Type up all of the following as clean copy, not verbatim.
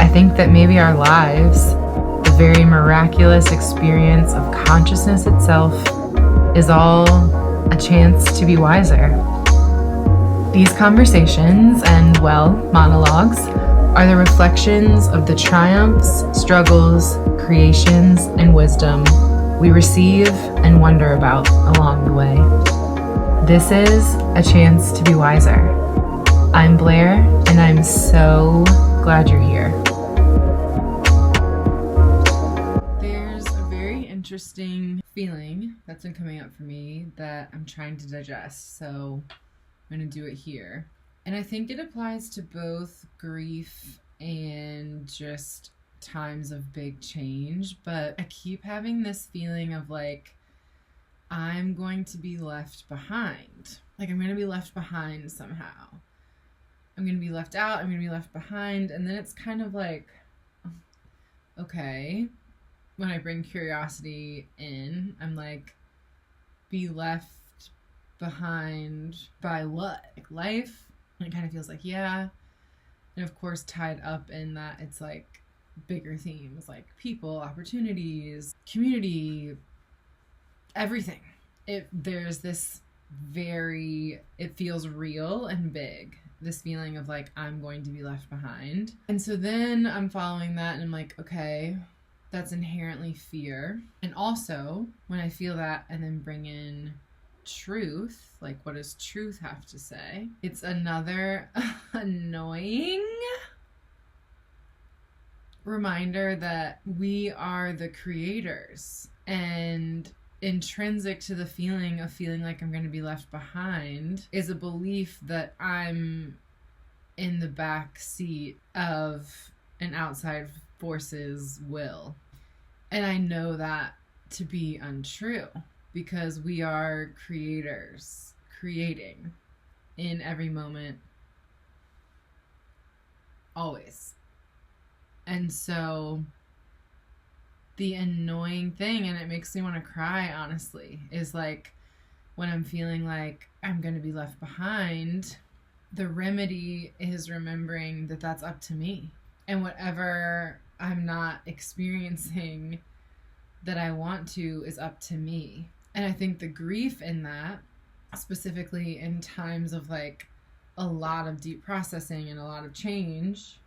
I think that maybe our lives, the very miraculous experience of consciousness itself, is all a chance to be wiser. These conversations and, well, monologues are the reflections of the triumphs, struggles, creations, and wisdom we receive and wonder about along the way. This is a chance to be wiser. I'm Blair, and I'm so glad you're here. There's a very interesting feeling that's been coming up for me that I'm trying to digest, so I'm going to do it here. And I think it applies to both grief and just times of big change, but I keep having this feeling of like I'm going to be left behind. Like I'm going to be left behind somehow. I'm going to be left out, I'm going to be left behind, and then it's kind of like, okay, when I bring curiosity in, I'm like, be left behind by what? Like life? And it kind of feels like, yeah. And of course, tied up in that, it's like bigger themes like people, opportunities, community, everything. There's this it feels real and big, this feeling of like, I'm going to be left behind. And so then I'm following that and I'm like, okay, that's inherently fear. And also when I feel that and then bring in truth, like what does truth have to say? It's another annoying reminder that we are the creators, and intrinsic to the feeling like I'm going to be left behind is a belief that I'm in the back seat of an outside force's will. And I know that to be untrue, because we are creators, creating in every moment, always. And so the annoying thing, and it makes me want to cry, honestly, is like when I'm feeling like I'm going to be left behind, the remedy is remembering that that's up to me. And whatever I'm not experiencing that I want to is up to me. And I think the grief in that, specifically in times of like a lot of deep processing and a lot of change,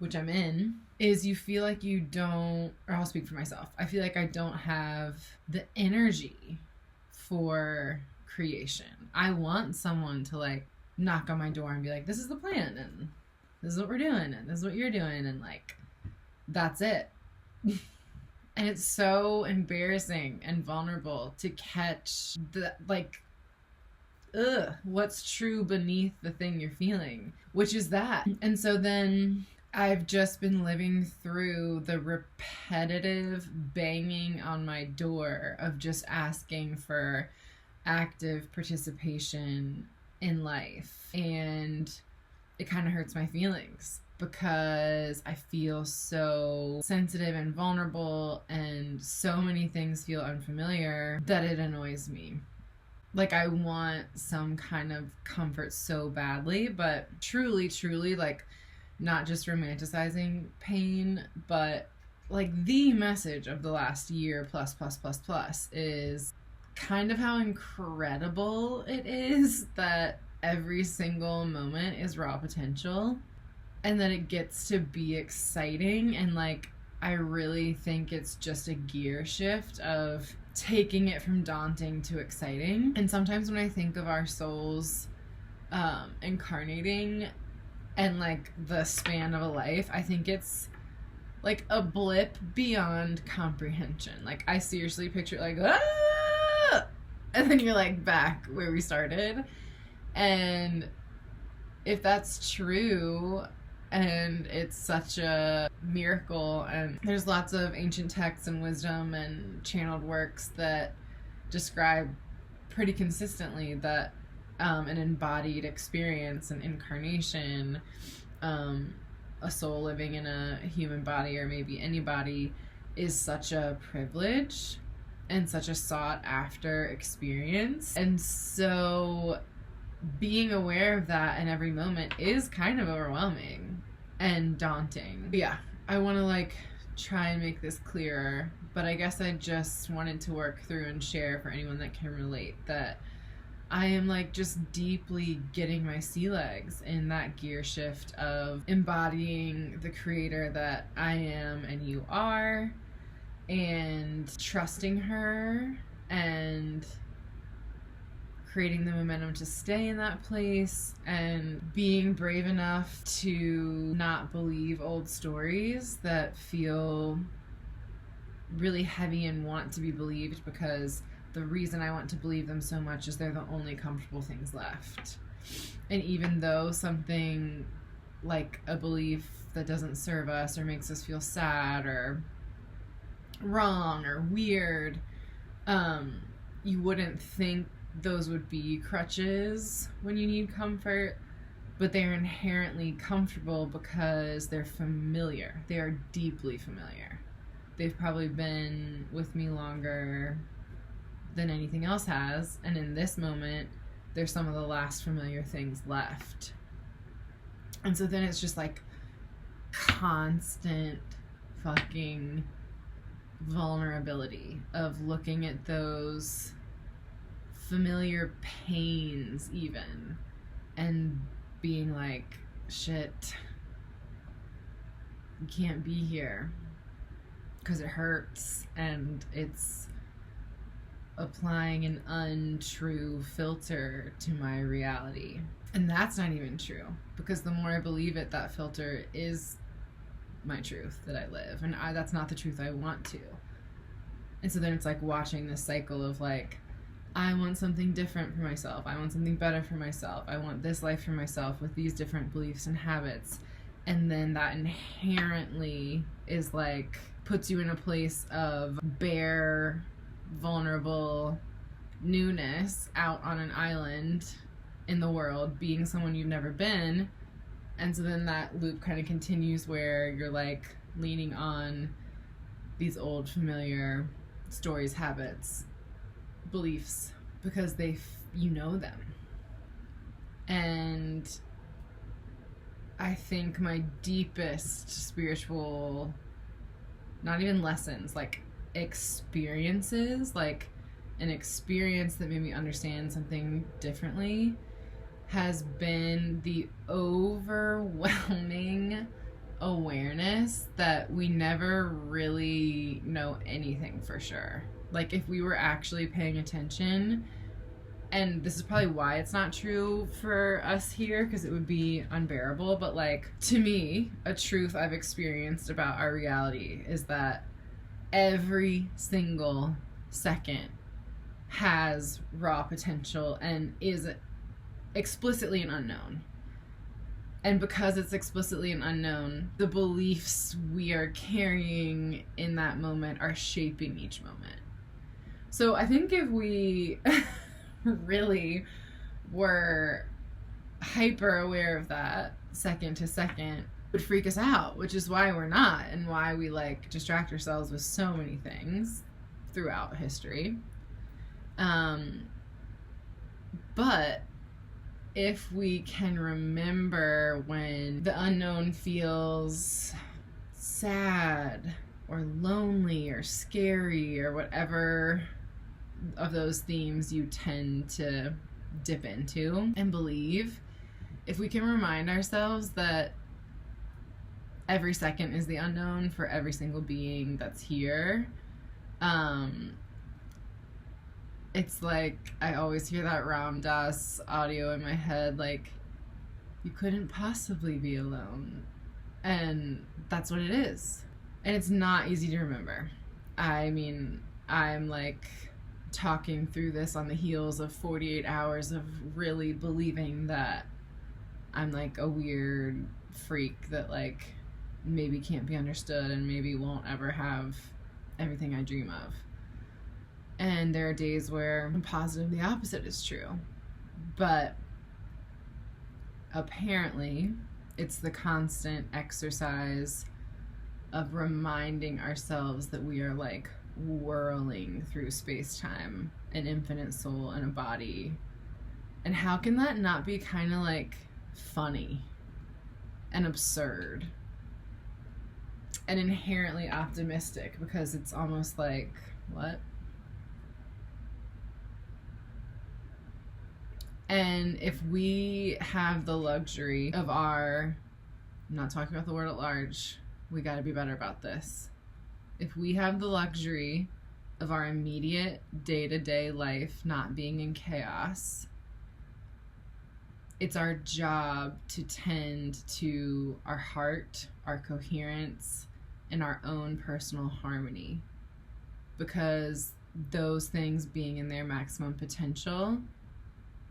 which I'm in, is you feel like you don't, or I'll speak for myself, I feel like I don't have the energy for creation. I want someone to like knock on my door and be like, this is the plan, and this is what we're doing, and this is what you're doing, and like, that's it. And it's so embarrassing and vulnerable to catch the, like, what's true beneath the thing you're feeling, which is that. And so then I've just been living through the repetitive banging on my door of just asking for active participation in life. And it kind of hurts my feelings because I feel so sensitive and vulnerable, and so many things feel unfamiliar that it annoys me. Like I want some kind of comfort so badly, but truly, like, not just romanticizing pain, but like the message of the last year plus is kind of how incredible it is that every single moment is raw potential, and that it gets to be exciting. And like, I really think it's just a gear shift of taking it from daunting to exciting. And sometimes when I think of our souls incarnating and like the span of a life, I think it's like a blip beyond comprehension. Like I seriously picture like, ah! And then you're like back where we started. And if that's true, and it's such a miracle, and there's lots of ancient texts and wisdom and channeled works that describe pretty consistently that an embodied experience, an incarnation, a soul living in a human body, or maybe any body, is such a privilege and such a sought after experience. And so being aware of that in every moment is kind of overwhelming and daunting. But yeah, I want to like try and make this clearer, but I guess I just wanted to work through and share for anyone that can relate that I am like just deeply getting my sea legs in that gear shift of embodying the creator that I am and you are, and trusting her and creating the momentum to stay in that place, and being brave enough to not believe old stories that feel really heavy and want to be believed, because the reason I want to believe them so much is they're the only comfortable things left. And even though something like a belief that doesn't serve us or makes us feel sad or wrong or weird, you wouldn't think those would be crutches when you need comfort, but they're inherently comfortable because they're familiar. They are deeply familiar. They've probably been with me longer than anything else has, and in this moment, they're some of the last familiar things left. And so then it's just like constant fucking vulnerability of looking at those familiar pains even and being like, shit, you can't be here because it hurts, and it's applying an untrue filter to my reality. And that's not even true, because the more I believe it, that filter is my truth that I live, and that's not the truth I want to. And so then it's like watching this cycle of like, I want something different for myself, I want something better for myself, I want this life for myself with these different beliefs and habits, and then that inherently is like puts you in a place of bare, vulnerable newness out on an island in the world, being someone you've never been. And so then that loop kind of continues where you're like leaning on these old familiar stories, habits, beliefs, because you know them. And I think my deepest spiritual, not even lessons, like experiences, like an experience that made me understand something differently, has been the overwhelming awareness that we never really know anything for sure. Like if we were actually paying attention, and this is probably why it's not true for us here, because it would be unbearable, but like to me, a truth I've experienced about our reality is that every single second has raw potential and is explicitly an unknown. And because it's explicitly an unknown, the beliefs we are carrying in that moment are shaping each moment. So I think if we really were hyper aware of that second to second, it would freak us out, which is why we're not, and why we like distract ourselves with so many things throughout history. But if we can remember when the unknown feels sad or lonely or scary or whatever of those themes you tend to dip into and believe, if we can remind ourselves that every second is the unknown for every single being that's here, it's like I always hear that Ram Dass audio in my head, like, you couldn't possibly be alone. And that's what it is. And it's not easy to remember. I mean, I'm like talking through this on the heels of 48 hours of really believing that I'm like a weird freak that like maybe can't be understood and maybe won't ever have everything I dream of. And there are days where I'm positive the opposite is true. But apparently it's the constant exercise of reminding ourselves that we are like whirling through space-time, an infinite soul and a body. And how can that not be kind of like funny and absurd? and inherently optimistic, because it's almost like, what? And if we have the luxury of I'm not talking about the world at large, we got to be better about this. If we have the luxury of our immediate day-to-day life not being in chaos, it's our job to tend to our heart, our coherence, and our own personal harmony. Because those things being in their maximum potential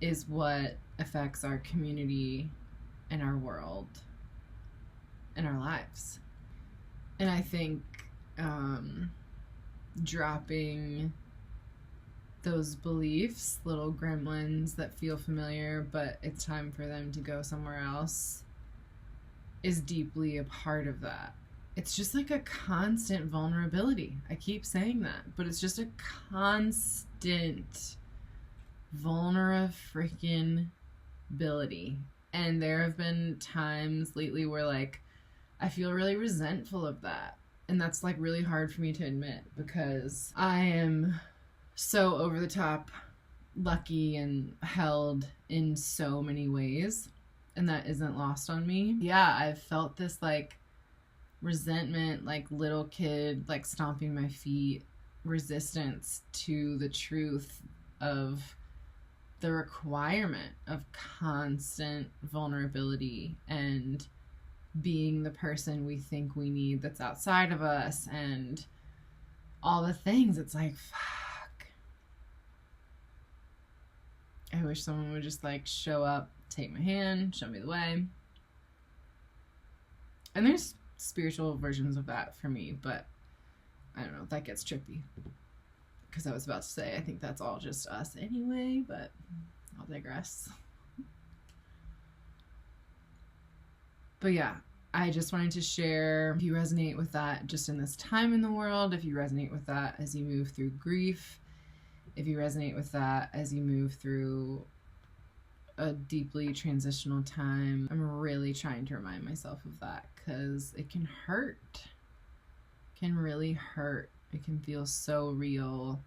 is what affects our community and our world and our lives. And I think dropping those beliefs, little gremlins that feel familiar, but it's time for them to go somewhere else, is deeply a part of that. It's just like a constant vulnerability. I keep saying that, but it's just a constant vulnerability. And there have been times lately where like I feel really resentful of that. And that's like really hard for me to admit, because I am so over the top lucky and held in so many ways, and that isn't lost on me. Yeah, I've felt this like resentment, like little kid, like stomping my feet, resistance to the truth of the requirement of constant vulnerability and being the person we think we need that's outside of us, and all the things. It's like, fuck. I wish someone would just like show up, take my hand, show me the way. And there's spiritual versions of that for me, but I don't know, that gets trippy. Because I was about to say, I think that's all just us anyway, but I'll digress. But yeah, I just wanted to share, if you resonate with that just in this time in the world, if you resonate with that as you move through grief, if you resonate with that as you move through a deeply transitional time, I'm really trying to remind myself of that, because it can hurt. It can really hurt. It can feel so real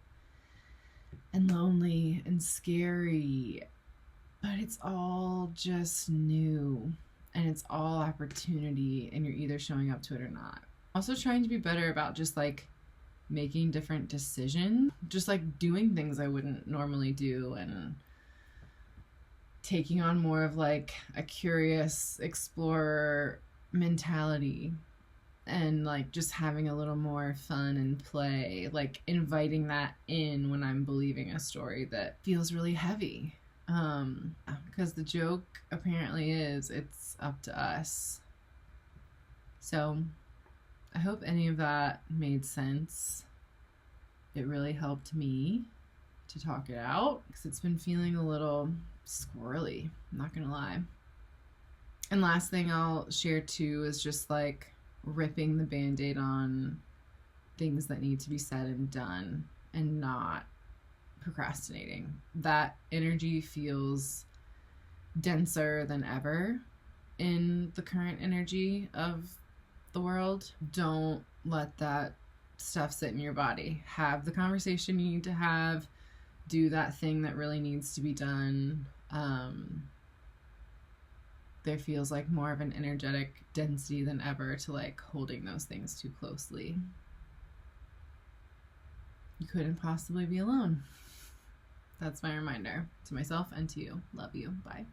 and lonely and scary, but it's all just new. And it's all opportunity, and you're either showing up to it or not. Also trying to be better about just like making different decisions, just like doing things I wouldn't normally do, and taking on more of like a curious explorer mentality, and like just having a little more fun and play, like inviting that in when I'm believing a story that feels really heavy. Because the joke apparently is, it's up to us. So I hope any of that made sense. It really helped me to talk it out, because it's been feeling a little squirrely, I'm not gonna lie. And last thing I'll share too is just like ripping the band-aid on things that need to be said and done, and not procrastinating. That energy feels denser than ever in the current energy of the world. Don't let that stuff sit in your body. Have the conversation you need to have. Do that thing that really needs to be done. There feels like more of an energetic density than ever to like holding those things too closely. You couldn't possibly be alone. That's my reminder to myself and to you. Love you. Bye.